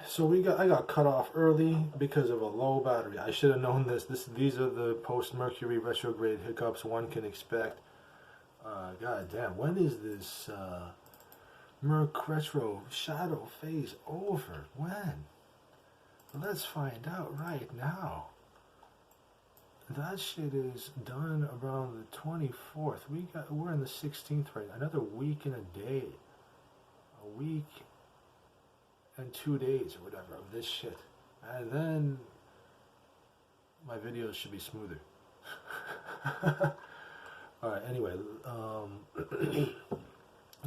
So I got cut off early because of a low battery. I should have known this. These are the post-Mercury retrograde hiccups one can expect. God damn, when is this Merc retro shadow phase over? When? Let's find out right now. That shit is done around the 24th. We're in the 16th right now. Another week and a day. A week and 2 days or whatever of this shit. And then my videos should be smoother. Alright, anyway, let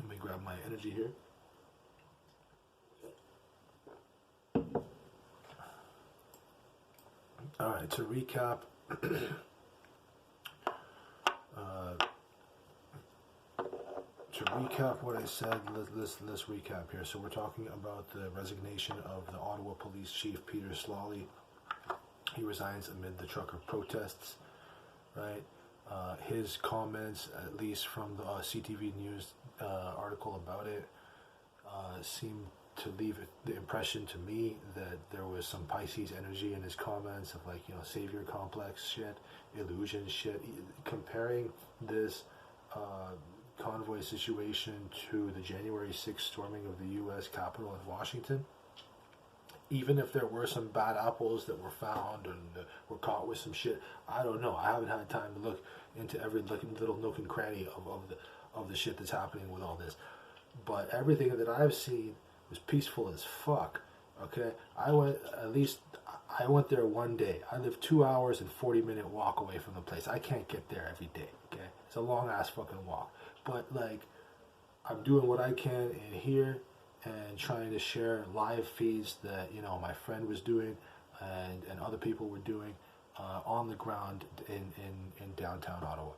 me grab my energy here. Alright, to recap, what I said, let's recap here. So we're talking about the resignation of the Ottawa Police Chief Peter Slawley. He resigns amid the trucker protests, right? His comments, at least from the CTV News article about it, seemed to leave the impression to me that there was some Pisces energy in his comments of, like, you know, savior complex shit, illusion shit, comparing this convoy situation to the January 6th storming of the U.S. Capitol in Washington. Even if there were some bad apples that were found and were caught with some shit, I don't know. I haven't had time to look into every little nook and cranny of the shit that's happening with all this. But everything that I've seen was peaceful as fuck. Okay, I went there one day. I live 2 hours and 40-minute walk away from the place. I can't get there every day. Okay, it's a long ass fucking walk. But like, I'm doing what I can in here and trying to share live feeds that, you know, my friend was doing and other people were doing on the ground in downtown Ottawa.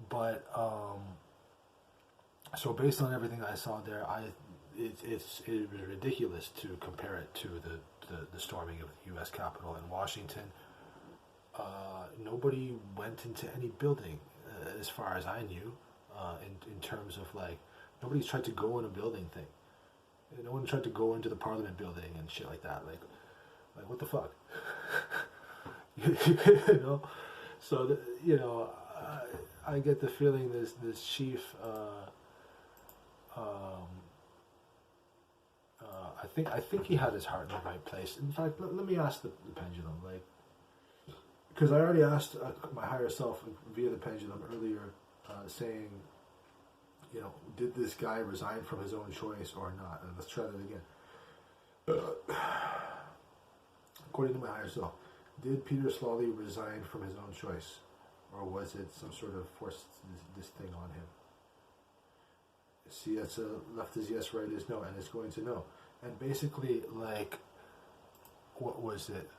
But so based on everything I saw there, it was ridiculous to compare it to the storming of the U.S. Capitol in Washington. Nobody went into any building, as far as I knew, in terms of, like, nobody's tried to go in a building thing. No one tried to go into the Parliament building and shit like that. Like what the fuck? You know? So, you know, I get the feeling this chief, I think he had his heart in the right place. In fact, let me ask the pendulum, like, because I already asked my higher self via the pendulum earlier, saying, you know, did this guy resign from his own choice or not? And let's try that again. According to my higher self, did Peter Slawley resign from his own choice, or was it some sort of forced this thing on him? See, that's left is yes, right is no, and it's going to no. And basically, like, what was it?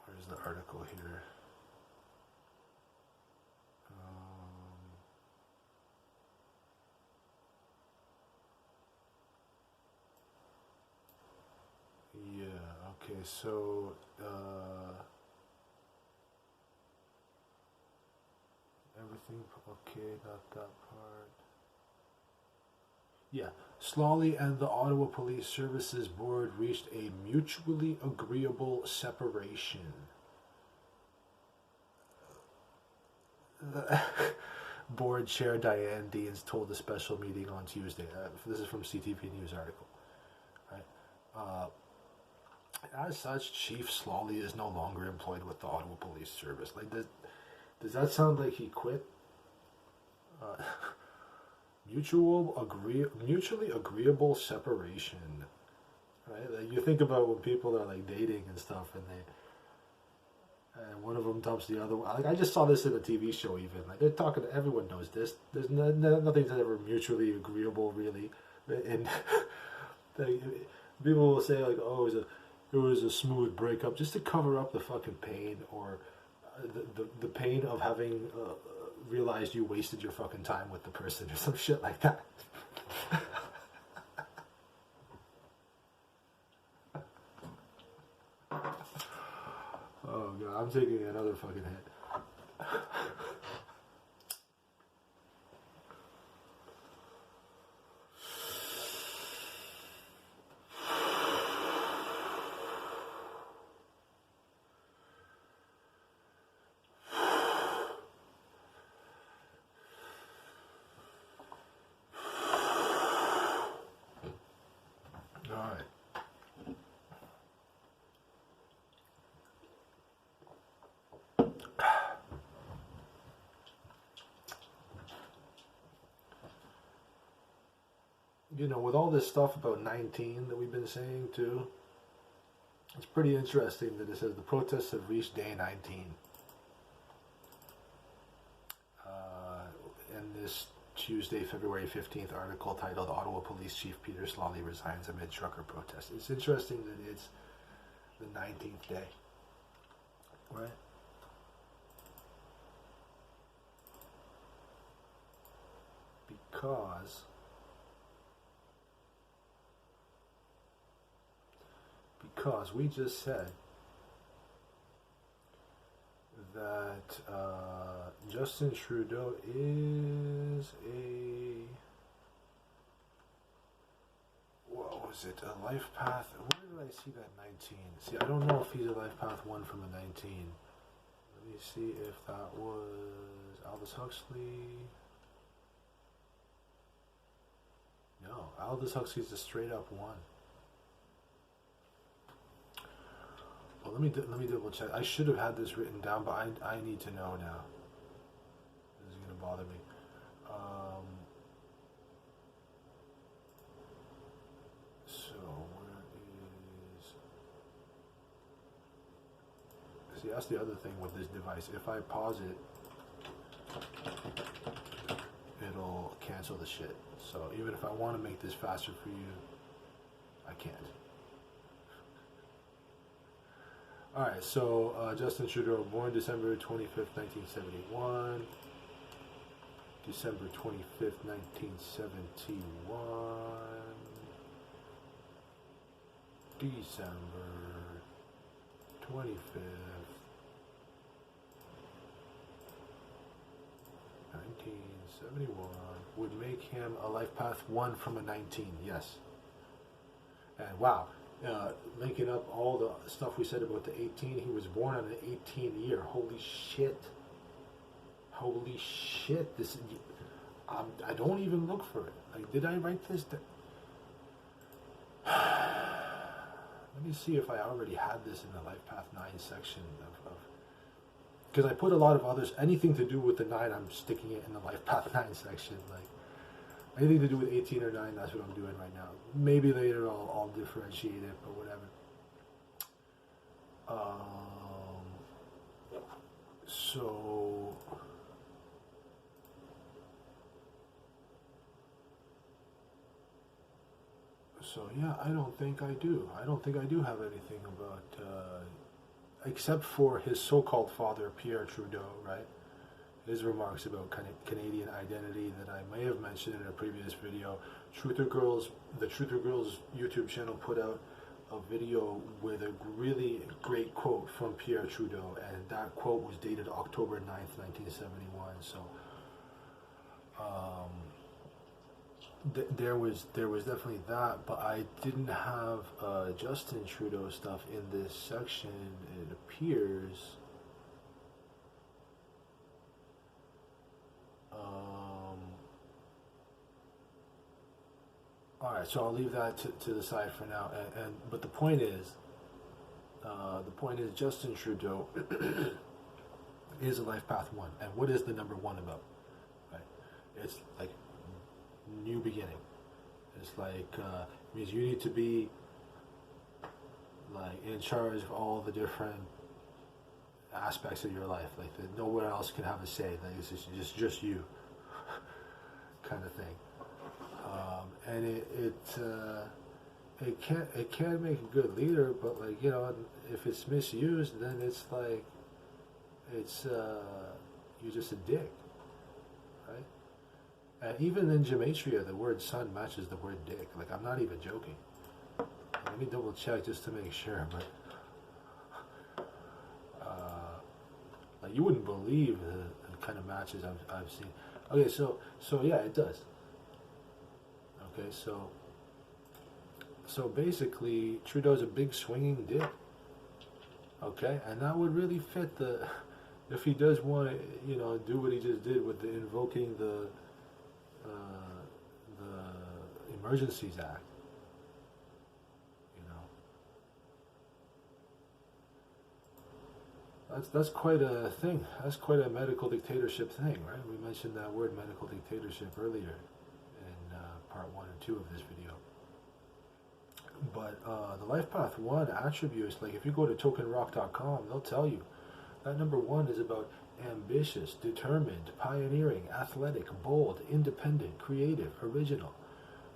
Where's the article here? Yeah, okay, so, everything, okay, not that part. Yeah, Slawley and the Ottawa Police Services Board reached a mutually agreeable separation. The board chair Diane Deans told a special meeting on Tuesday. This is from CTV News article. Right. As such, Chief Slawley is no longer employed with the Ottawa Police Service. Like, does that sound like he quit? Mutually agreeable separation, right? Like, you think about when people are, like, dating and stuff, and one of them dumps the other one. Like, I just saw this in a TV show. Even, like, they're talking. Everyone knows this. There's nothing's ever mutually agreeable, really. And like, people will say, like, "Oh, it was a smooth breakup," just to cover up the fucking pain, or the pain of having realized you wasted your fucking time with the person, or some shit like that. Oh god, I'm taking another fucking hit. you know, with all this stuff about 19 that we've been saying too, it's pretty interesting that it says the protests have reached day 19. In this Tuesday, February 15th article titled Ottawa Police Chief Peter Slawley resigns amid trucker protest. It's interesting that it's the 19th day, right? Because we just said that Justin Trudeau is what was it, a life path? Where did I see that 19? See, I don't know if he's a life path 1 from a 19. Let me see if that was Aldous Huxley. No, Aldous Huxley's a straight up 1. Well, let me double check. I should have had this written down, but I need to know now. This is gonna bother me. So where is? See, that's the other thing with this device. If I pause it, it'll cancel the shit. So even if I want to make this faster for you, I can't. Alright, so Justin Trudeau, born December 25th, 1971. December 25th, 1971. December 25th, 1971. Would make him a life path 1 from a 19, yes. And wow. Linking up all the stuff we said about the 18, he was born on an 18 year. Holy shit. Holy shit. This, I don't even look for it. Like, did I write this? Let me see if I already had this in the Life Path 9 section of because I put a lot of others, anything to do with the 9, I'm sticking it in the Life Path 9 section. Like, anything to do with 18 or 9, that's what I'm doing right now. Maybe later I'll differentiate it, but whatever. So yeah, I don't think I do. I don't think I do have anything about, except for his so-called father, Pierre Trudeau, right? His remarks about Canadian identity that I may have mentioned in a previous video. The Truther Girls YouTube channel put out a video with a really great quote from Pierre Trudeau, and that quote was dated October 9th, 1971. So there was definitely that, but I didn't have Justin Trudeau stuff in this section. It appears. All right, so I'll leave that to the side for now. But the point is Justin Trudeau is a life path 1, and what is the number 1 about? Right? It's like new beginning. It's like means you need to be like in charge of all the different aspects of your life. Like that nowhere else can have a say. Like it's just you, kind of thing. And it can make a good leader, but like, you know, if it's misused, then it's like you're just a dick, right? And even in gematria, the word son matches the word dick. Like, I'm not even joking. Let me double check just to make sure, but like, you wouldn't believe the kind of matches I've seen. Okay, so yeah, it does. Okay, so basically, Trudeau's a big swinging dick. Okay, and that would really fit if he does want to, you know, do what he just did with the invoking the Emergencies Act. You know, that's quite a thing. That's quite a medical dictatorship thing, right? We mentioned that word medical dictatorship earlier in part part 1 and 2 of this video. But the life path 1 attributes, like if you go to tokenrock.com, they'll tell you that number 1 is about ambitious, determined, pioneering, athletic, bold, independent, creative, original.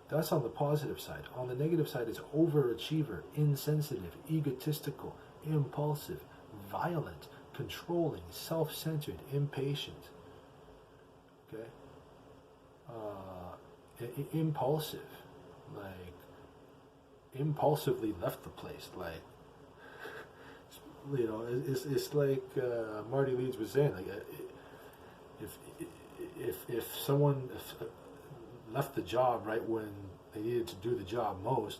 That's on the positive side. On the negative side, it's overachiever, insensitive, egotistical, impulsive, violent, controlling, self-centered, impatient. Okay? Impulsive. Like, impulsively left the place. Like, you know, it's like Marty Leeds was saying, like, if someone left the job right when they needed to do the job most,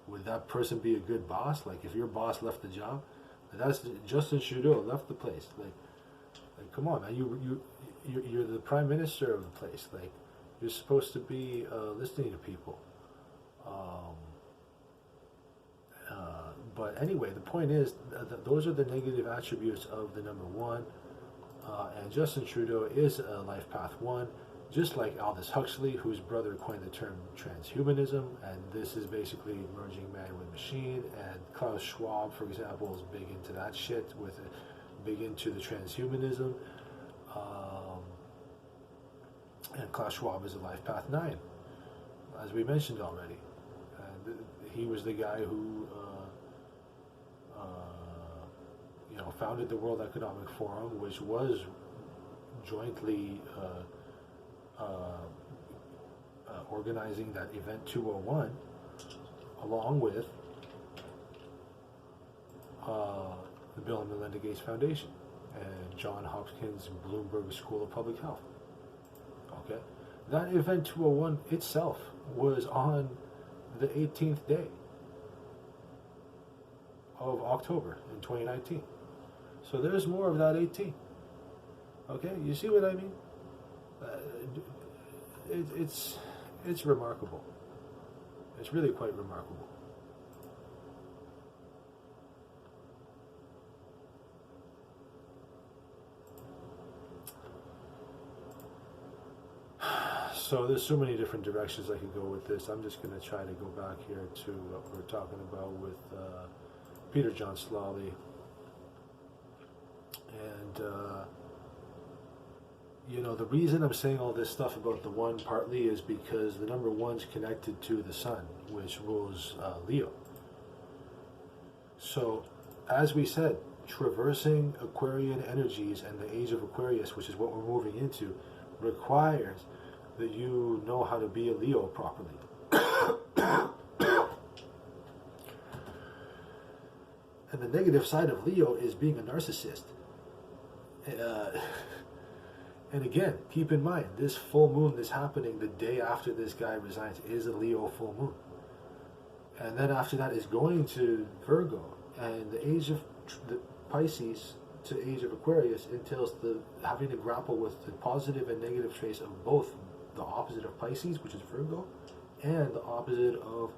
would that person be a good boss? Like, if your boss left the job, that's Justin Trudeau left the place. Like come on, man, you're the prime minister of the place. Like, you're supposed to be listening to people. But anyway, the point is that those are the negative attributes of the number 1, and Justin Trudeau is a life path 1. Just like Aldous Huxley, whose brother coined the term transhumanism, and this is basically merging man with machine. And Klaus Schwab, for example, is big into that shit, big into the transhumanism. And Klaus Schwab is a life path 9, as we mentioned already. And he was the guy who, founded the World Economic Forum, which was jointly organizing that Event 201, along with the Bill and Melinda Gates Foundation and John Hopkins Bloomberg School of Public Health. Okay, that Event 201 itself was on the 18th day of October in 2019. So there's more of that 18. Okay, you see what I mean? It's remarkable. It's really quite remarkable. So there's so many different directions I could go with this. I'm just going to try to go back here to what we're talking about with Peter John Slally. And the reason I'm saying all this stuff about the 1 partly is because the number 1's connected to the sun, which rules Leo. So, as we said, traversing Aquarian energies and the age of Aquarius, which is what we're moving into, requires that you know how to be a Leo properly. And the negative side of Leo is being a narcissist. And again, keep in mind, this full moon that's happening the day after this guy resigns is a Leo full moon. And then after that is going to Virgo. And the age of the Pisces to age of Aquarius entails having to grapple with the positive and negative traits of both the opposite of Pisces, which is Virgo, and the opposite of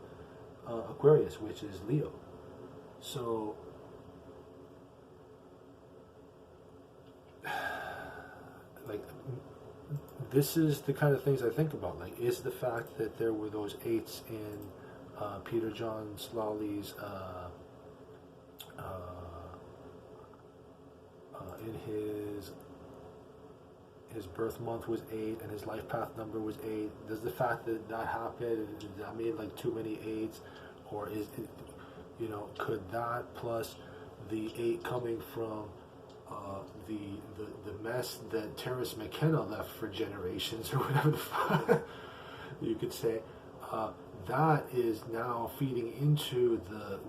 Aquarius, which is Leo. So, like, this is the kind of things I think about. Like, is the fact that there were those 8s in Peter John Slally's in his birth month was 8 and his life path number was 8. Does the fact that happened, that made like too many 8s, or is it, could that plus the 8 coming from the mess that Terence McKenna left for generations, or whatever the fuck you could say, that is now feeding into the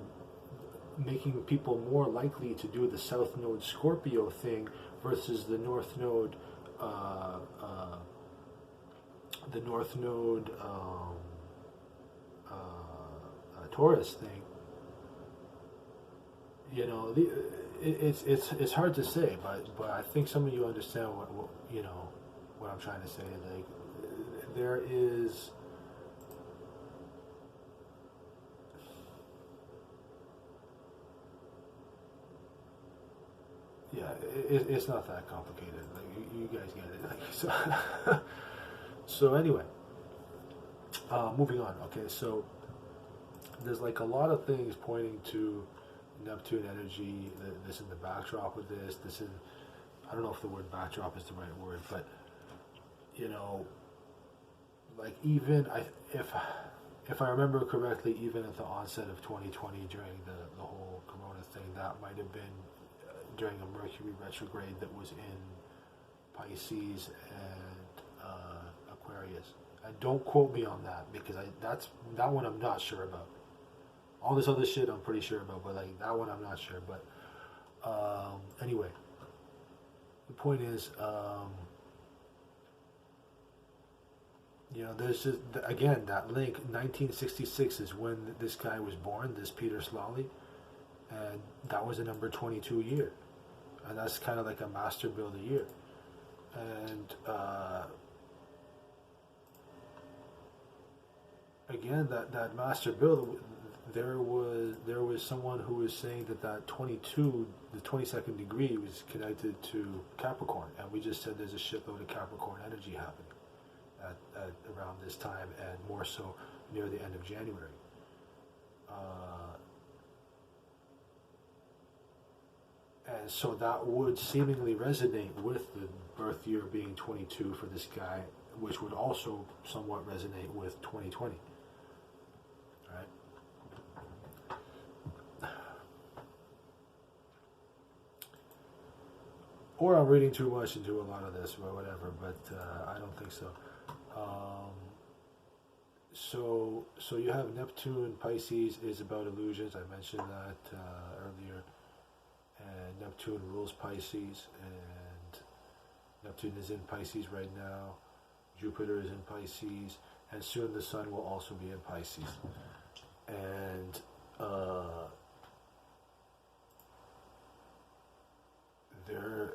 making people more likely to do the South Node Scorpio thing versus the North Node Taurus thing. It's hard to say, but I think some of you understand what I'm trying to say. Like, there is. Yeah, it's not that complicated. Like, you guys get it. Like, so anyway, Moving on. Okay, so there's like a lot of things pointing to Neptune energy. This in the backdrop of this. This is, I don't know if the word backdrop is the right word, but you know, like even if I remember correctly, even at the onset of 2020 during the whole Corona thing, that might have been during a Mercury retrograde that was in Pisces and Aquarius. And don't quote me on that because that one I'm not sure about. All this other shit I'm pretty sure about, but like that one I'm not sure. But anyway, the point is, you know, there's just again that link. 1966 is when this guy was born, this Peter Slally, and that was a number 22 year, and that's kind of like a master builder year, and again that master builder. There was someone who was saying that 22, the 22nd degree, was connected to Capricorn, and we just said there's a shitload of Capricorn energy happening at around this time, and more so near the end of January. And so that would seemingly resonate with the birth year being 22 for this guy, which would also somewhat resonate with 2020. Right? Or I'm reading too much into a lot of this or whatever, but I don't think so. So you have Neptune. Pisces is about illusions. I mentioned that earlier. And Neptune rules Pisces, and Neptune is in Pisces right now. Jupiter is in Pisces, and soon the Sun will also be in Pisces. And they're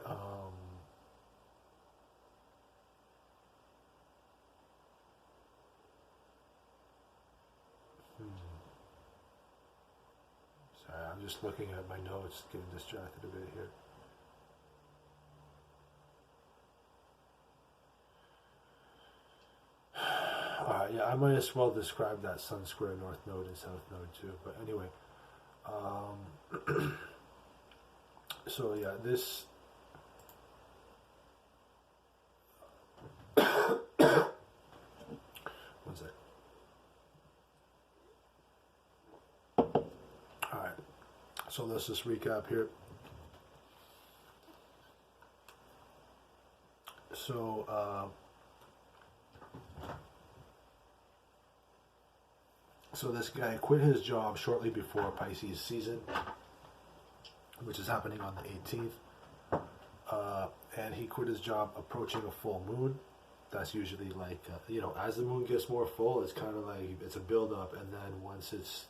sorry, I'm just looking at my notes, getting distracted a bit here. Yeah, I might as well describe that Sun square North Node and South Node too. But anyway, so yeah, this. One sec. All right. So let's just recap here. So this guy quit his job shortly before Pisces season, which is happening on the 18th. And he quit his job approaching a full moon. That's usually like, as the moon gets more full, it's kind of like, it's a build up. And then once it's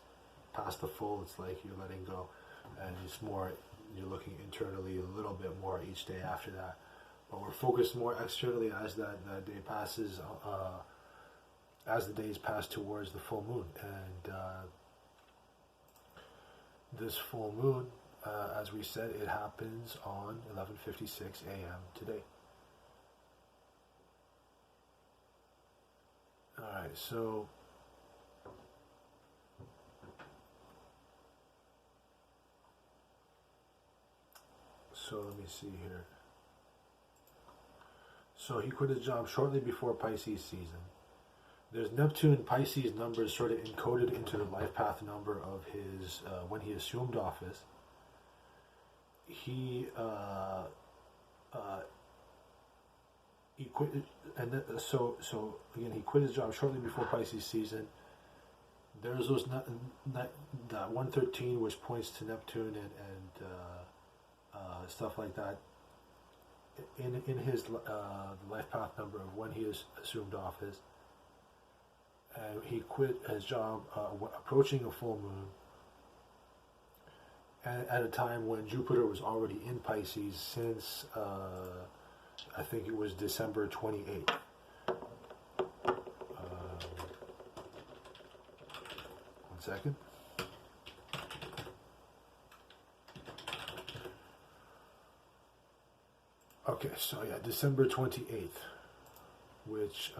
past the full, it's like you're letting go. And it's more, you're looking internally a little bit more each day after that. But we're focused more externally as that day passes, as the days pass towards the full moon. And this full moon, as we said, it happens on 11:56 a.m. today. Alright, so let me see here. So he quit his job shortly before Pisces season. There's Neptune Pisces numbers sort of encoded into the life path number of his, when he assumed office. He quit, and so again, he quit his job shortly before Pisces season. There's those, that 113, which points to Neptune and stuff like that. In his life path number of when he assumed office. And he quit his job approaching a full moon, and at a time when Jupiter was already in Pisces since I think it was December 28th. One second. Okay, so yeah, December 28th, which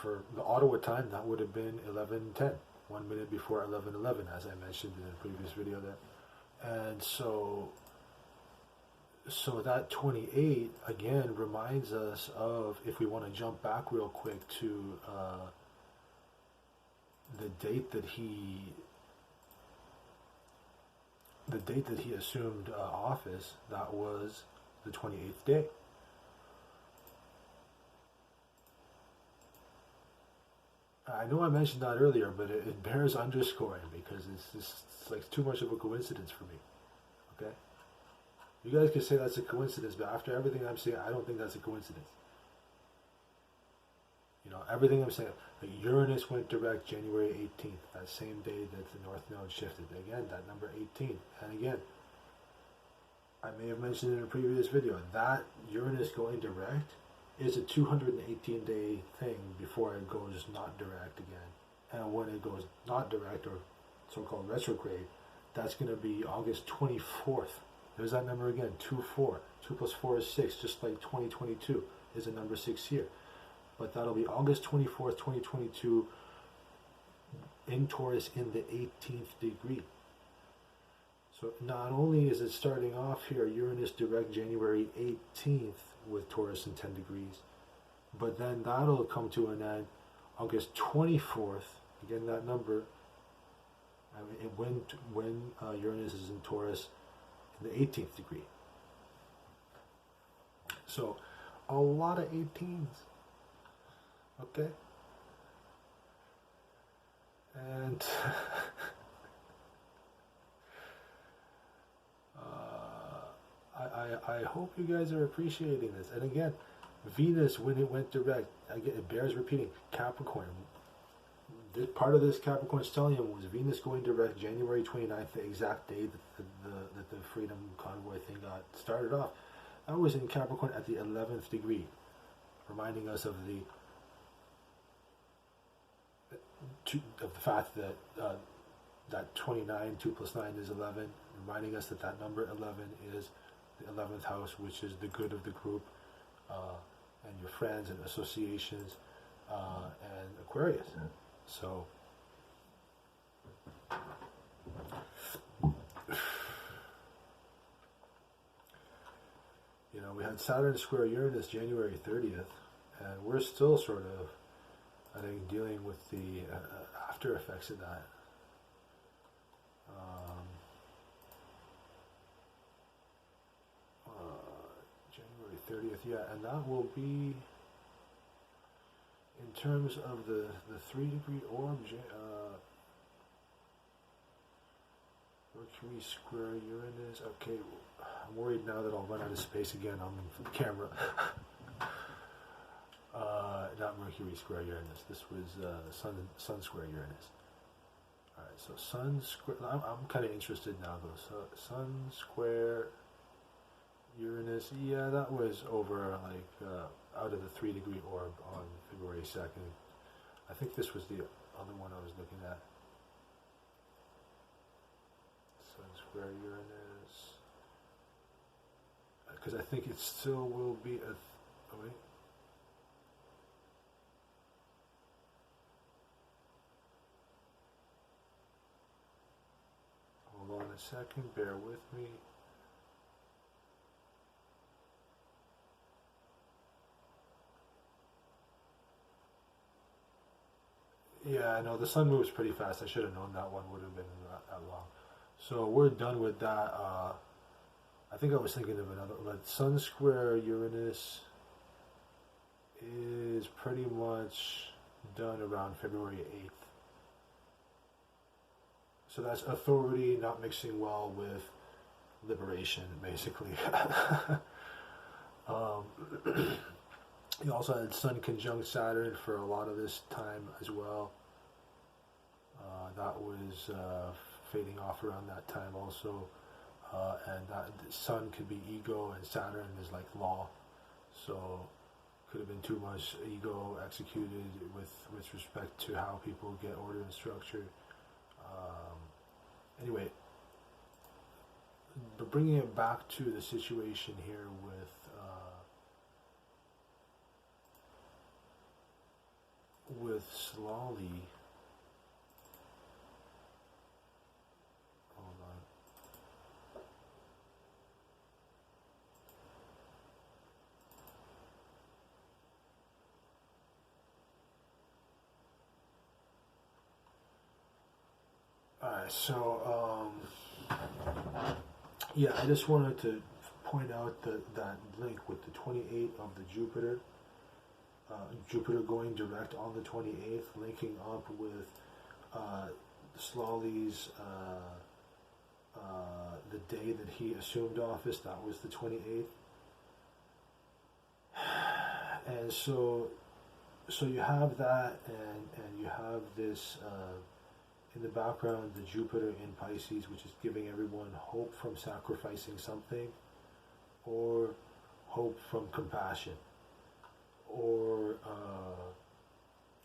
for the Ottawa time, that would have been 11:10, 1 minute before 11:11, as I mentioned in the previous video there. And so that 28 again reminds us of, if we want to jump back real quick to the date that he assumed office. That was the 28th day. I know I mentioned that earlier, but it bears underscoring because it's like too much of a coincidence for me. Okay? You guys can say that's a coincidence, but after everything I'm saying, I don't think that's a coincidence. You know, everything I'm saying, like Uranus went direct January 18th, that same day that the North Node shifted. Again, that number 18. And again, I may have mentioned in a previous video, that Uranus going direct is a 218-day thing before it goes not direct again. And when it goes not direct, or so-called retrograde, that's going to be August 24th. There's that number again, 2-4. 2 plus 4 is 6, just like 2022 is a number 6 here. But that'll be August 24th, 2022 in Taurus in the 18th degree. So not only is it starting off here, Uranus direct January 18th with Taurus in 10 degrees, but then that'll come to an end August 24th, again that number, I mean, when Uranus is in Taurus in the 18th degree. So a lot of 18s, okay? And I hope you guys are appreciating this. And again, Venus, when it went direct, again, it bears repeating, Capricorn. This part of this Capricorn stellium was Venus going direct January 29th, the exact day that the Freedom Convoy thing got started off. That was in Capricorn at the 11th degree, reminding us of the fact that that 29, 2 plus 9 is 11, reminding us that that number 11 is the 11th house, which is the good of the group, and your friends and associations, and Aquarius. So, you know, we had Saturn square Uranus January 30th, and we're still sort of, I think, dealing with the after effects of that. January 30th, yeah, and that will be, in terms of the 3-degree orb, Mercury square Uranus. Okay, I'm worried now that I'll run out of space again on the camera. Not Mercury square Uranus. This was Sun square Uranus. All right, so Sun square. I'm kind of interested now though. So Sun square Uranus. Yeah, that was over like out of the 3-degree orb on February 2nd. I think this was the other one I was looking at. Sun square Uranus. Because I think it still will be a. Oh wait. Hold on a second, bear with me. Yeah, I know the sun moves pretty fast. I should have known that one would have been that long. So we're done with that. I think I was thinking of another, but Sun square Uranus is pretty much done around February 8th. So that's authority not mixing well with liberation, basically. You also had Sun conjunct Saturn for a lot of this time as well. That was fading off around that time also. And that Sun could be ego and Saturn is like law. So could have been too much ego executed with respect to how people get order and structure. Anyway, but bringing it back to the situation here with Slolly, hold on. Alright, so, yeah, I just wanted to point out that link with the 28th of the Jupiter going direct on the 28th, linking up with Slolly's, the day that he assumed office, that was the 28th. And so you have that, and you have this, in the background, the Jupiter in Pisces, which is giving everyone hope from sacrificing something, or hope from compassion, or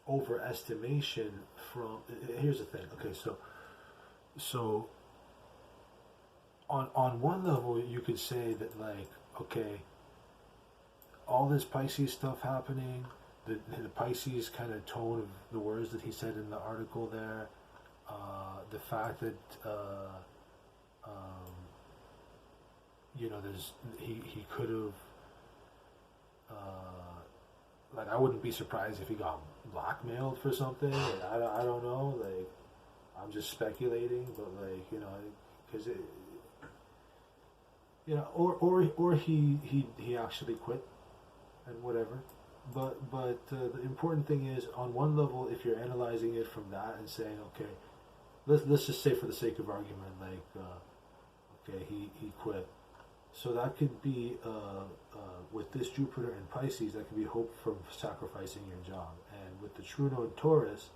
overestimation from. Here's the thing. Okay, so on one level, you could say that, like, okay, all this Pisces stuff happening, the Pisces kind of tone of the words that he said in the article there. The fact that he could have, like, I wouldn't be surprised if he got blackmailed for something. Like, I don't know. Like, I'm just speculating, but, like, because it, or he actually quit and whatever. But the important thing is, on one level, if you're analyzing it from that and saying, okay, let's just say for the sake of argument, like, okay, he quit. So that could be, with this Jupiter in Pisces, that could be hope from sacrificing your job. And with the true node Taurus,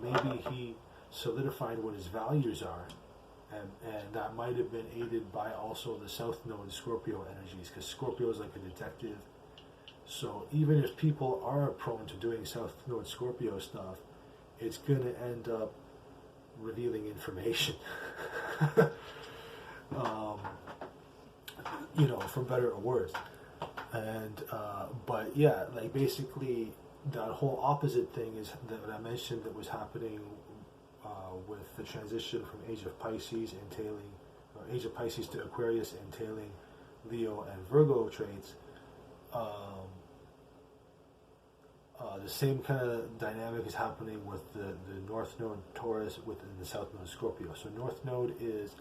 maybe he solidified what his values are, and that might have been aided by also the South Node Scorpio energies, because Scorpio is like a detective. So even if people are prone to doing South Node Scorpio stuff, it's going to end up revealing information. For better or worse. And, but yeah, like, basically that whole opposite thing is that I mentioned that was happening with the transition from Age of Pisces Age of Pisces to Aquarius, entailing Leo and Virgo traits. The same kind of dynamic is happening with the North Node Taurus within the South Node Scorpio. So North Node is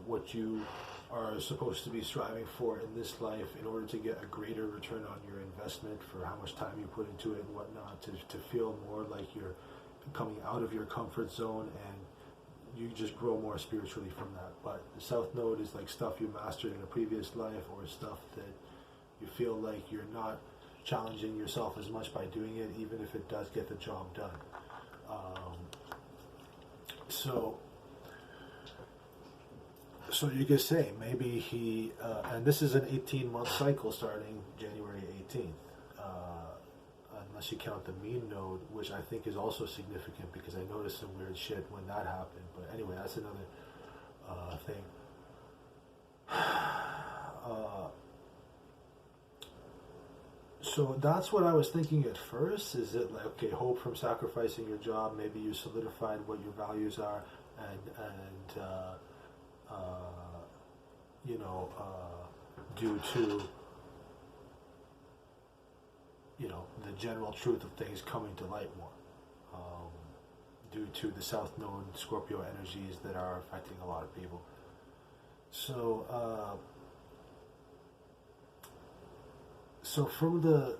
what you are supposed to be striving for in this life in order to get a greater return on your investment for how much time you put into it and whatnot, to feel more like you're coming out of your comfort zone and you just grow more spiritually from that. But the South Node is like stuff you mastered in a previous life, or stuff that you feel like you're not challenging yourself as much by doing it, even if it does get the job done. So you could say maybe he, and this is an 18-month cycle starting January 18th, unless you count the mean node, which I think is also significant because I noticed some weird shit when that happened. But anyway, that's another thing. So that's what I was thinking at first, is that, like, okay, hope from sacrificing your job, maybe you solidified what your values are, and due to, the general truth of things coming to light more, due to the South Node Scorpio energies that are affecting a lot of people. So, from the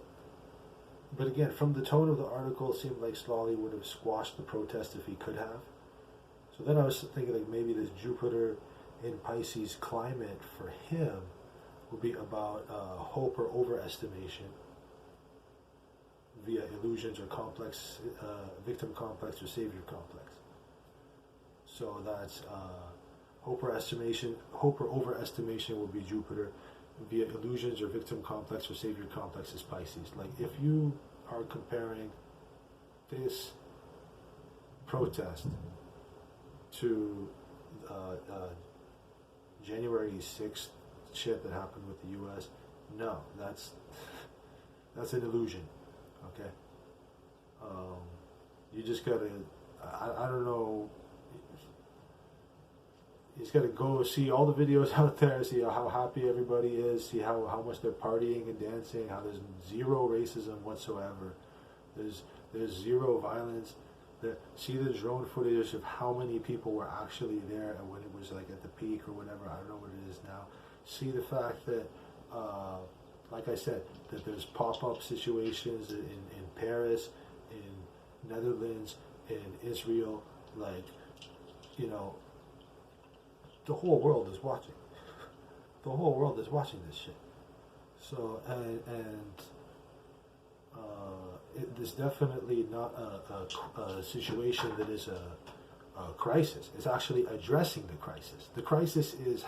tone of the article, it seemed like Slolly would have squashed the protest if he could have. So then I was thinking, like, maybe this Jupiter in Pisces climate for him will be about hope or overestimation via illusions or complex, victim complex or savior complex. So that's hope or overestimation will be Jupiter. Via illusions or victim complex or savior complex is Pisces. Like, if you are comparing this protest to January 6th shit that happened with the U.S., no, that's an illusion, okay? You just gotta, I don't know, you just gotta go see all the videos out there, see how happy everybody is, see how much they're partying and dancing, how there's zero racism whatsoever. There's zero violence. See the drone footage of how many people were actually there and when it was like at the peak or whatever. I don't know what it is now. See the fact that, like I said, that there's pop-up situations in Paris, in Netherlands, in Israel, like, you know, the whole world is watching. The whole world is watching this shit. So, there's definitely not a situation that is a crisis. It's actually addressing the crisis. The crisis is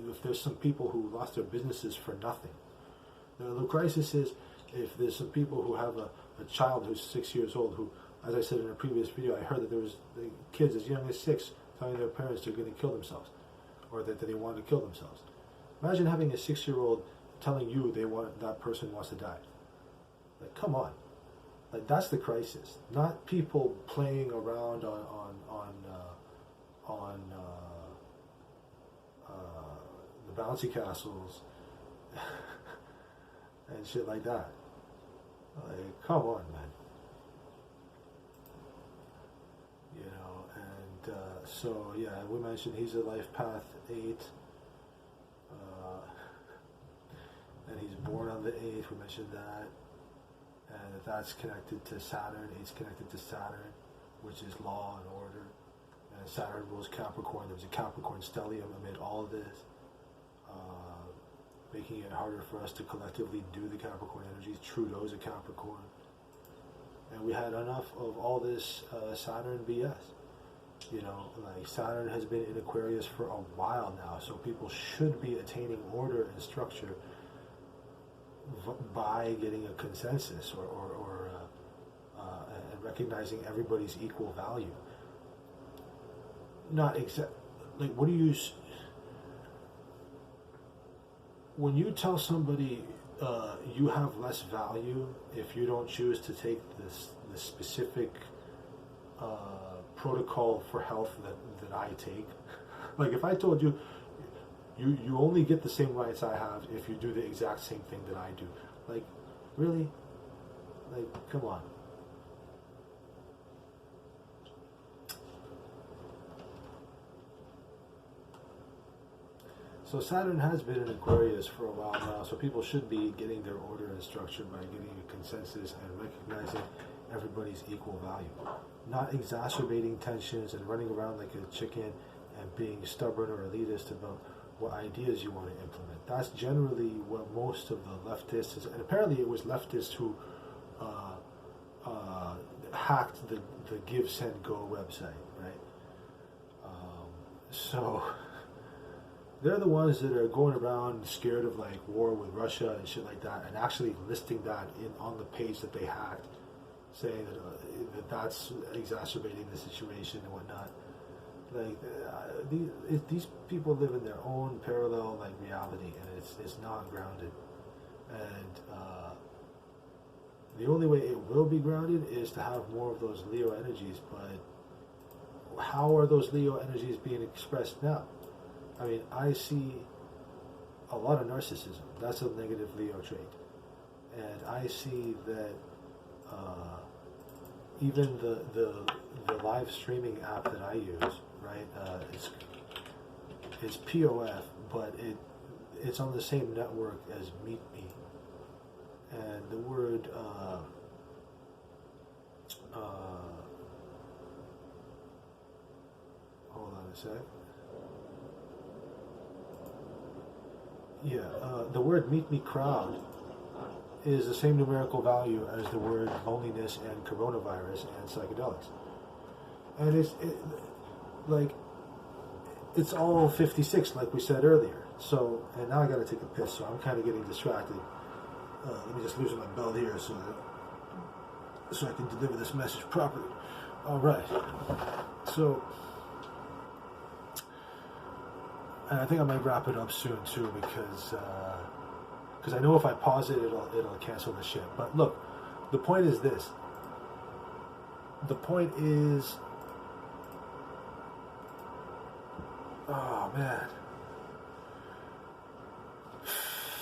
if there's some people who lost their businesses for nothing. The crisis is if there's some people who have a child who's 6 years old who, as I said in a previous video, I heard that there was kids as young as 6 telling their parents they're going to kill themselves or that they want to kill themselves. Imagine having a 6-year-old telling you that person wants to die. Like, come on. Like, that's the crisis, not people playing around on the bouncy castles and shit like that. Like, come on, man. You know, and so yeah, we mentioned he's a life path 8, and he's born on the 8th. We mentioned that. And that's connected to Saturn. It's connected to Saturn, which is law and order. And Saturn rules Capricorn. There's a Capricorn stellium amid all of this, making it harder for us to collectively do the Capricorn energies. Trudeau's a Capricorn. And we had enough of all this Saturn BS. You know, like Saturn has been in Aquarius for a while now, so people should be attaining order and structure by getting a consensus or and recognizing everybody's equal value. Not exact. Like, what do you? When you tell somebody you have less value if you don't choose to take this specific protocol for health that I take, like if I told you. You only get the same rights I have if you do the exact same thing that I do. Like, really? Like, come on. So Saturn has been in Aquarius for a while now, so people should be getting their order and structure by getting a consensus and recognizing everybody's equal value. Not exacerbating tensions and running around like a chicken and being stubborn or elitist about what ideas you want to implement. That's generally what most of the leftists, and apparently it was leftists who hacked the Give, Send, Go website, right? So they're the ones that are going around scared of like war with Russia and shit like that, and actually listing that on the page that they hacked, saying that that's exacerbating the situation and whatnot. Like these people live in their own parallel like reality, and it's not grounded. And the only way it will be grounded is to have more of those Leo energies. But how are those Leo energies being expressed now? I mean, I see a lot of narcissism. That's a negative Leo trait, and I see that even the live streaming app that I use. Right, it's POF, but it's on the same network as Meet Me, and the word hold on a sec. Yeah, the word Meet Me crowd is the same numerical value as the word loneliness and coronavirus and psychedelics, and like, it's all 56, like we said earlier. So, and now I gotta take a piss, so I'm kind of getting distracted. Let me just loosen my belt here so I can deliver this message properly. All right. So, and I think I might wrap it up soon too, because I know if I pause it, it'll cancel the shit. But look, the point is this: the point is, oh man,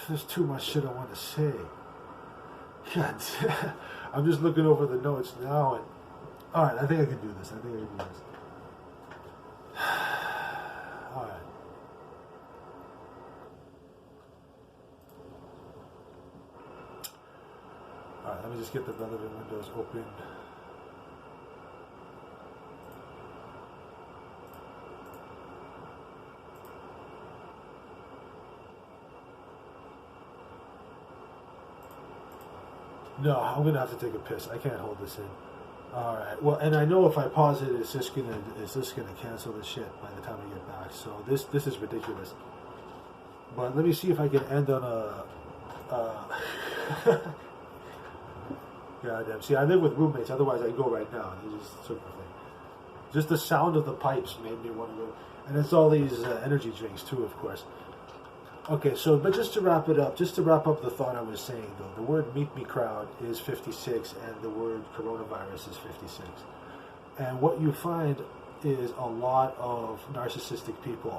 there's too much shit I want to say. God, I'm just looking over the notes now, and all right, I think I can do this. All right. All right, let me just get the relevant windows open. No, I'm gonna have to take a piss. I can't hold this in. All right. Well, and I know if I pause it, it's just gonna cancel the shit by the time I get back. So this is ridiculous. But let me see if I can end on a. Goddamn. See, I live with roommates. Otherwise, I'd go right now. It's just sort of thing. Just the sound of the pipes made me want to go. And it's all these energy drinks too, of course. Okay, so, but just to wrap up the thought I was saying, though, the word meet me crowd is 56, and the word coronavirus is 56. And what you find is a lot of narcissistic people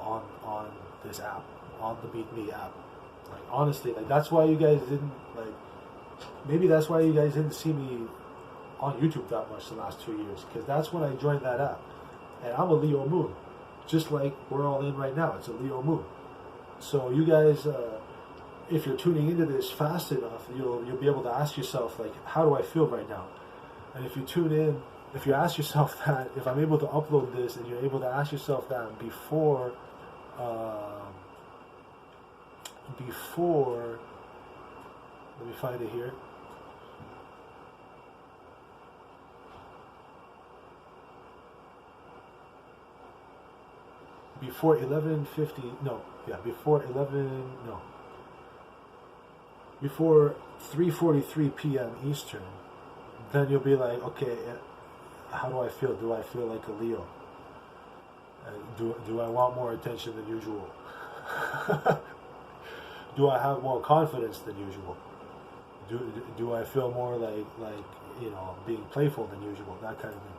on this app, on the Meet Me app. Like, honestly, like, that's why you guys didn't, like, maybe that's why you guys didn't see me on YouTube that much the last 2 years, because that's when I joined that app. And I'm a Leo moon, just like we're all in right now. It's a Leo moon. So you guys, if you're tuning into this fast enough, you'll be able to ask yourself, like, how do I feel right now? And if you tune in, if you ask yourself that, if I'm able to upload this, and you're able to ask yourself that before, let me find it here. Before 3:43 p.m. Eastern, then you'll be like, okay, how do I feel? Do I feel like a Leo? Do I want more attention than usual? Do I have more confidence than usual? Do I feel more like being playful than usual? That kind of thing.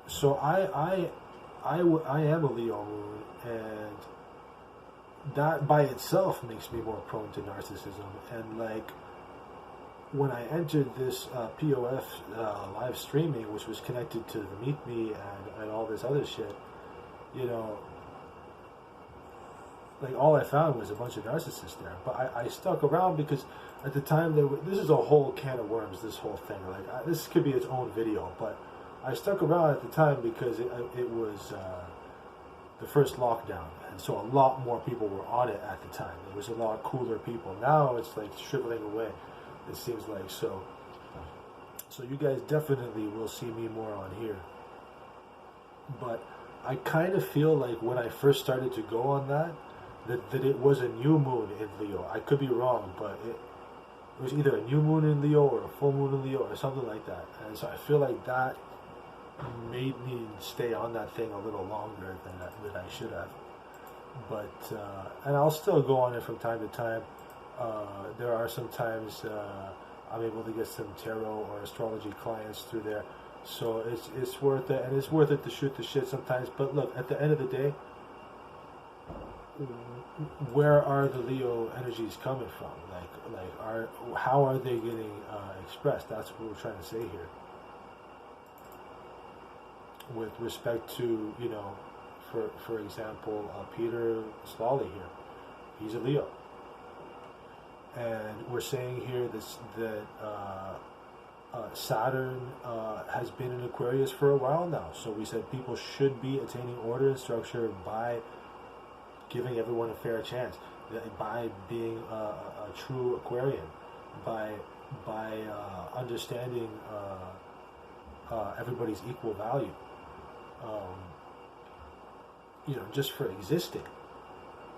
So I am a Leo moon, and that by itself makes me more prone to narcissism. And like, when I entered this POF live streaming, which was connected to the Meet Me and all this other shit, like, all I found was a bunch of narcissists there. But I stuck around because at the time this is a whole can of worms. This whole thing, like, this could be its own video. But I stuck around at the time because it was the first lockdown, and so a lot more people were on it at the time. There was a lot cooler people. Now it's like shriveling away. It seems like so. So you guys definitely will see me more on here. But I kind of feel like when I first started to go on that it was a new moon in Leo. I could be wrong, but it was either a new moon in Leo or a full moon in Leo or something like that. And so I feel like that made me stay on that thing a little longer than I should have. But and I'll still go on it from time to time. There are some times I'm able to get some tarot or astrology clients through there, so it's worth it, and it's worth it to shoot the shit sometimes. But look, at the end of the day, where are the Leo energies coming from? How are they getting expressed? That's what we're trying to say here. With respect to, for example, Peter Slawley here, he's a Leo. And we're saying here that Saturn has been in Aquarius for a while now. So we said people should be attaining order and structure by giving everyone a fair chance, by being a true Aquarian, by understanding everybody's equal value. Just for existing.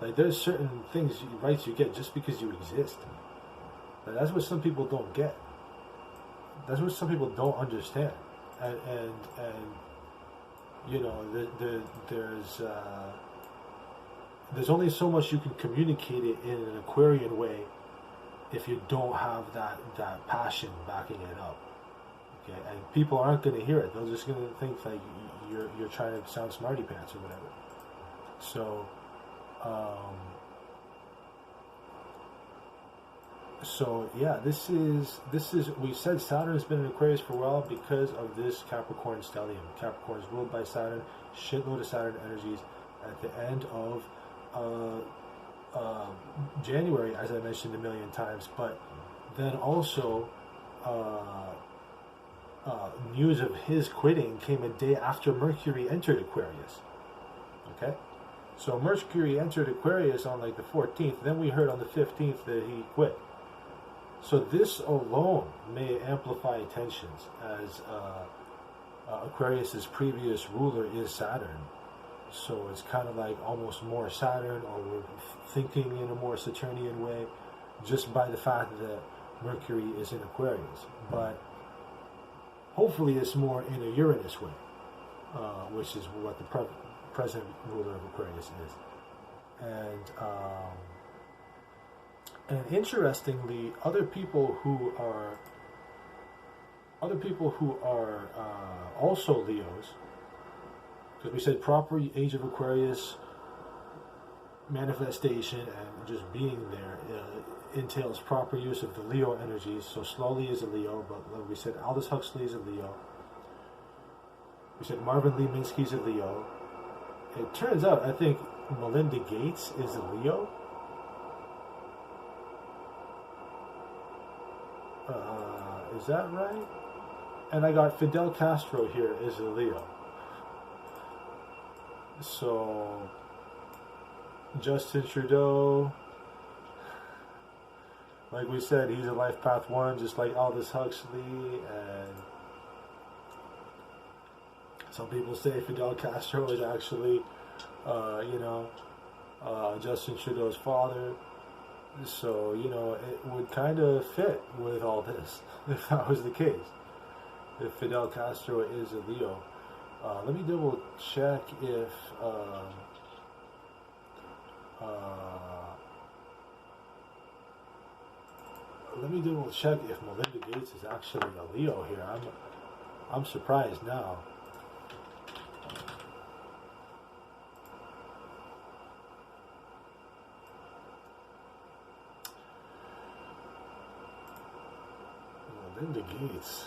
Like, there's certain rights you get just because you exist. Like, that's what some people don't get. That's what some people don't understand. And there's there's only so much you can communicate it in an Aquarian way if you don't have that passion backing it up. Okay, and people aren't going to hear it. They're just going to think like you're trying to sound smarty pants or whatever. So, yeah, this is we said Saturn has been in Aquarius for a while because of this Capricorn stellium. Capricorn is ruled by Saturn, shitload of Saturn energies at the end of January, as I mentioned a million times, but then also news of his quitting came a day after Mercury entered Aquarius. Okay, so Mercury entered Aquarius on like the 14th, then we heard on the 15th that he quit. So this alone may amplify tensions, as Aquarius's previous ruler is Saturn. So it's kind of like almost more Saturn, or we're thinking in a more Saturnian way, just by the fact that Mercury is in Aquarius. But hopefully it's more in a Uranus way, which is what the present ruler of Aquarius is. And interestingly, other people who are also Leos, because we said proper age of Aquarius, manifestation, and just being there entails proper use of the Leo energies. So Slowly is a Leo, but like we said, Aldous Huxley is a Leo. We said Marvin Lee Minsky is a Leo. It turns out, I think Melinda Gates is a Leo. Is that right? And I got Fidel Castro here is a Leo. So Justin Trudeau, like we said, he's a life path 1, just like Aldous Huxley. And some people say Fidel Castro is actually, Justin Trudeau's father. So, it would kind of fit with all this, if that was the case. If Fidel Castro is a Leo. Let me double check if, Melinda Gates is actually a Leo here. I'm surprised now. Melinda Gates,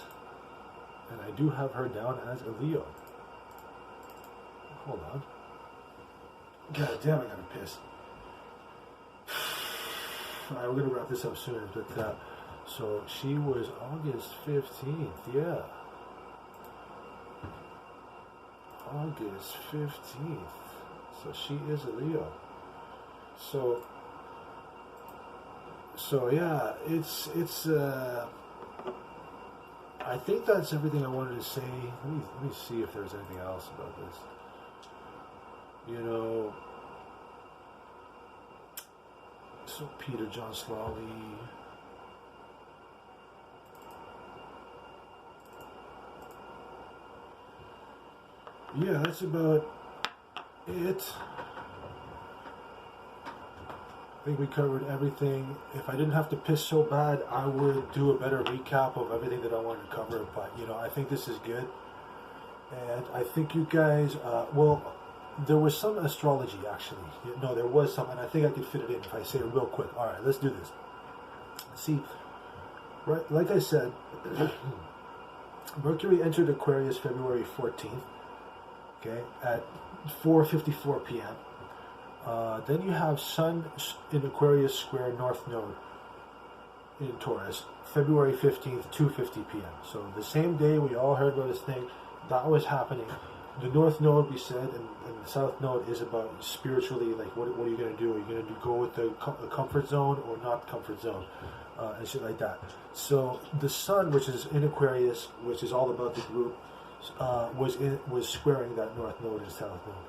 and I do have her down as a Leo. Hold on. God damn, I gotta piss. Alright, we're gonna wrap this up soon, but so she was August 15th, yeah. August 15th. So she is a Leo. So yeah, it's I think that's everything I wanted to say. Let me see if there's anything else about this. So Peter John Slawley. Yeah, that's about it. I think we covered everything. If I didn't have to piss so bad, I would do a better recap of everything that I wanted to cover. But, I think this is good. And I think you guys, there was some astrology, actually. No, there was some, and I think I could fit it in if I say it real quick. All right, let's do this. See, right, like I said, Mercury entered Aquarius February 14th, okay, at 4:54 p.m. Then you have Sun in Aquarius square North Node in Taurus, February 15th, 2:50 p.m. So the same day we all heard about this thing, that was happening. The North Node, we said, and the South Node is about spiritually, like what are you going to do? Are you going to go with the comfort zone or not comfort zone? And shit like that. So the Sun, which is in Aquarius, which is all about the group, was squaring that North Node and South Node.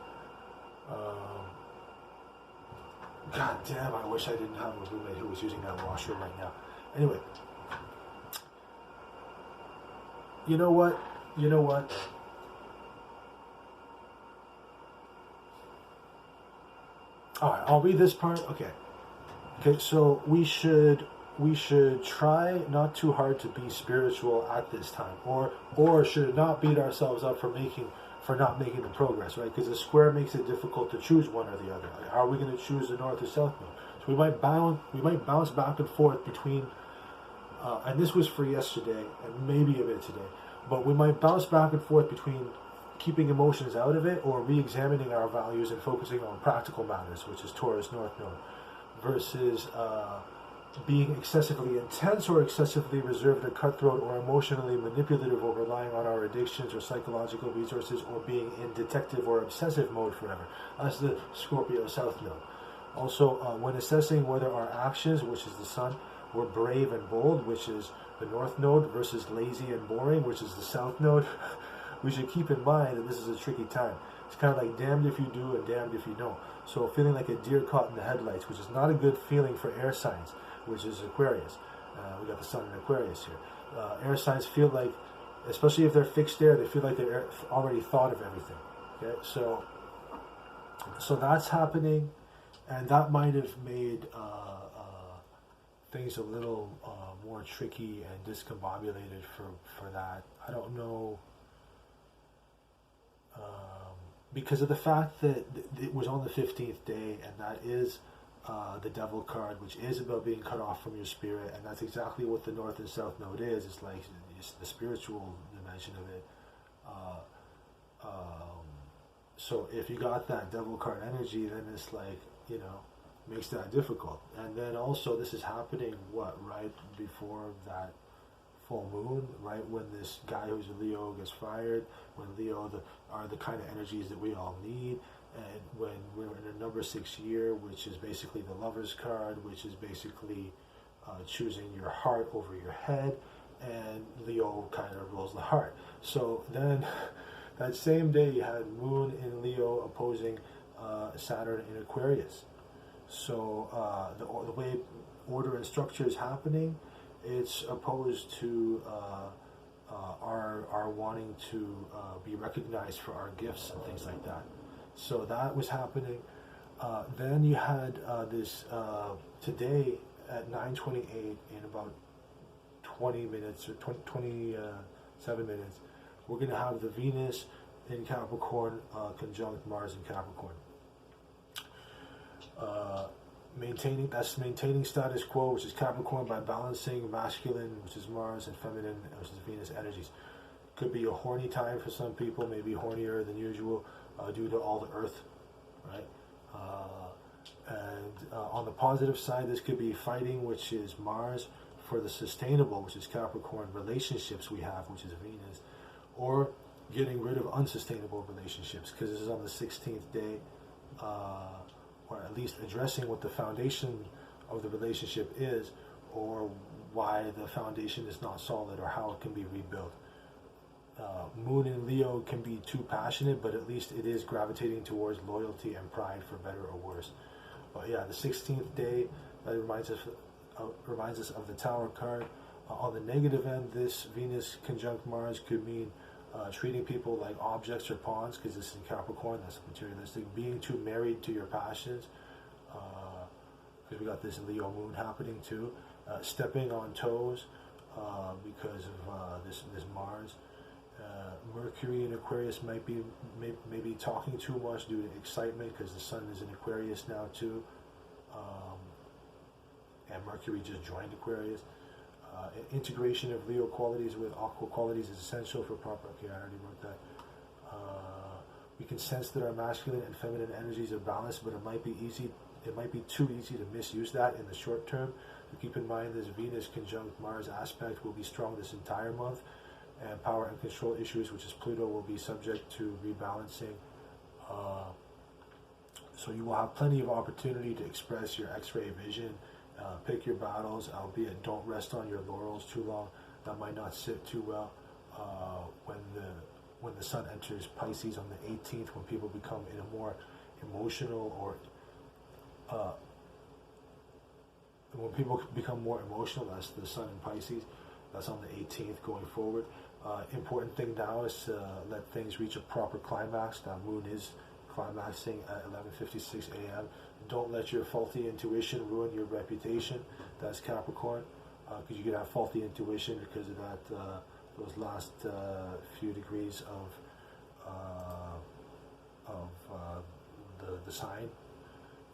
God damn, I wish I didn't have a roommate who was using that washroom right now. Anyway. You know what? All right, I'll read this part. Okay, so we should try not too hard to be spiritual at this time, or should not beat ourselves up for not making the progress, right? Because the square makes it difficult to choose one or the other. Like, are we going to choose the north or south node? So we might bounce back and forth between, and this was for yesterday and maybe a bit today, but we might bounce back and forth between keeping emotions out of it or re-examining our values and focusing on practical matters, which is Taurus north node, versus being excessively intense or excessively reserved or cutthroat or emotionally manipulative or relying on our addictions or psychological resources or being in detective or obsessive mode forever. That's the Scorpio south node. Also, when assessing whether our actions, which is the sun, were brave and bold, which is the north node, versus lazy and boring, which is the south node, we should keep in mind that this is a tricky time. It's kind of like damned if you do and damned if you don't. So feeling like a deer caught in the headlights, which is not a good feeling for air signs, which is Aquarius. We got the sun in Aquarius here. Air signs feel like, especially if they're fixed there, they feel like they're already thought of everything. Okay, so that's happening, and that might have made things a little more tricky and discombobulated for that. I don't know. Because of the fact that it was on the 15th day, and that is the devil card, which is about being cut off from your spirit, and that's exactly what the north and south node is. It's like it's the spiritual dimension of it. So if you got that devil card energy, then it's like, makes that difficult. And then also this is happening right before that full moon, right when this guy who's a Leo gets fired, when Leo are the kind of energies that we all need, and when we're in a number 6 year, which is basically the Lover's card, which is basically choosing your heart over your head, and Leo kind of rules the heart. So then that same day you had Moon in Leo opposing Saturn in Aquarius. So the way order and structure is happening, it's opposed to our wanting to be recognized for our gifts and things like that. So that was happening. Then you had this today at 9:28, in about 20 minutes or 27 minutes, we're going to have the Venus in Capricorn conjunct Mars in Capricorn. Maintaining status quo, which is Capricorn, by balancing masculine, which is Mars, and feminine, which is Venus energies. Could be a horny time for some people, maybe hornier than usual due to all the Earth, right? And on the positive side, this could be fighting, which is Mars, for the sustainable, which is Capricorn, relationships we have, which is Venus, or getting rid of unsustainable relationships, because this is on the 16th day, or at least addressing what the foundation of the relationship is, or why the foundation is not solid, or how it can be rebuilt. Moon in Leo can be too passionate, but at least it is gravitating towards loyalty and pride, for better or worse. But yeah, the 16th day, that reminds us of the Tower card. On the negative end, this Venus conjunct Mars could mean treating people like objects or pawns, because this is in Capricorn, that's materialistic. Being too married to your passions, because we got this Leo moon happening too. Stepping on toes because of this Mars. Mercury in Aquarius might be maybe talking too much due to excitement, because the sun is in Aquarius now too, and Mercury just joined Aquarius. Integration of Leo qualities with Aqua qualities is essential for proper. Okay, I already wrote that. We can sense that our masculine and feminine energies are balanced, but it might be too easy to misuse that in the short term. So keep in mind this Venus conjunct Mars aspect will be strong this entire month, and power and control issues, which is Pluto, will be subject to rebalancing. So you will have plenty of opportunity to express your X-ray vision. Pick your battles, albeit don't rest on your laurels too long. That might not sit too well when the sun enters Pisces on the 18th, when people become in a more emotional, or when people become more emotional, that's the sun in Pisces. That's on the 18th going forward. Important thing now is to let things reach a proper climax. That moon is climaxing at 11:56 a.m. Don't let your faulty intuition ruin your reputation. That's Capricorn, because you could have faulty intuition because of that, those last few degrees of the sign.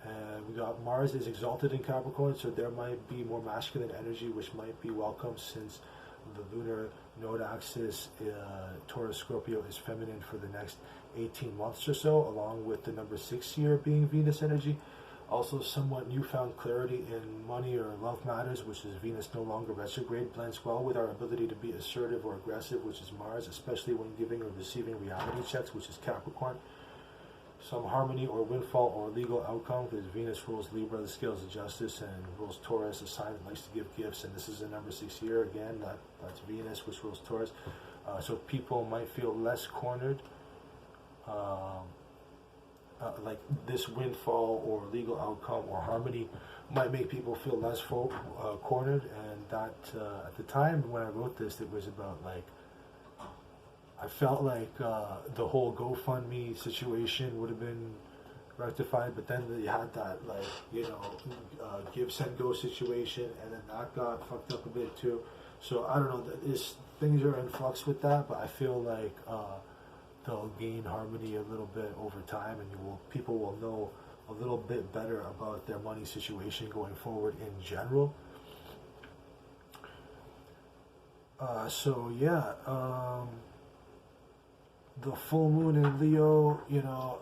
And we got Mars is exalted in Capricorn, so there might be more masculine energy, which might be welcome since the lunar node axis, Taurus Scorpio, is feminine for the next 18 months or so, along with the number 6 year being Venus energy. Also, somewhat newfound clarity in money or love matters, which is Venus no longer retrograde, blends well with our ability to be assertive or aggressive, which is Mars, especially when giving or receiving reality checks, which is Capricorn. Some harmony or windfall or legal outcome, because Venus rules Libra, the scales of justice, and rules Taurus, a sign that likes to give gifts, and this is a number 6 year, again, that's Venus, which rules Taurus. So people might feel less cornered. Like this windfall or legal outcome or harmony might make people feel less cornered, and that at the time when I wrote this, it was about like, I felt like the whole GoFundMe situation would have been rectified, but then you had that, like, you know, give, send, go situation, and then that got fucked up a bit too. So I don't know, things are in flux with that, but I feel like they'll gain harmony a little bit over time, and people will know a little bit better about their money situation going forward in general. So yeah, the full moon in Leo, you know,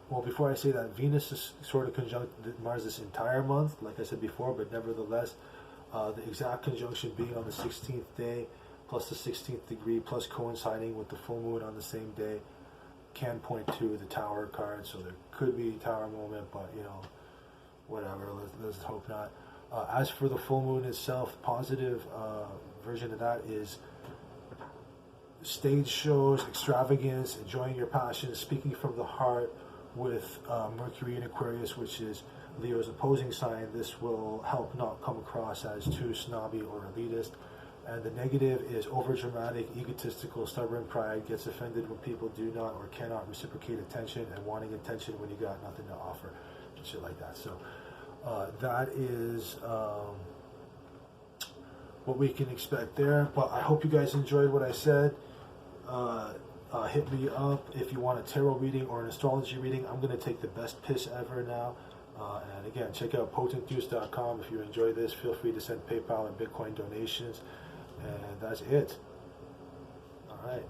well, before I say that, Venus is sort of conjunct Mars this entire month, like I said before, but nevertheless, the exact conjunction being on the 16th day, plus the 16th degree, plus coinciding with the full moon on the same day, can point to the Tower card, so there could be a Tower moment, but, you know, whatever, let's hope not. As for the full moon itself, positive version of that is stage shows, extravagance, enjoying your passions, speaking from the heart with Mercury in Aquarius, which is Leo's opposing sign. This will help not come across as too snobby or elitist. And the negative is overdramatic, egotistical, stubborn pride, gets offended when people do not or cannot reciprocate attention, and wanting attention when you got nothing to offer, and shit like that. So that is what we can expect there. But I hope you guys enjoyed what I said. Hit me up if you want a tarot reading or an astrology reading. I'm going to take the best piss ever now. And again, check out potentjuice.com. If you enjoy this, feel free to send PayPal and Bitcoin donations. And that's it. All right.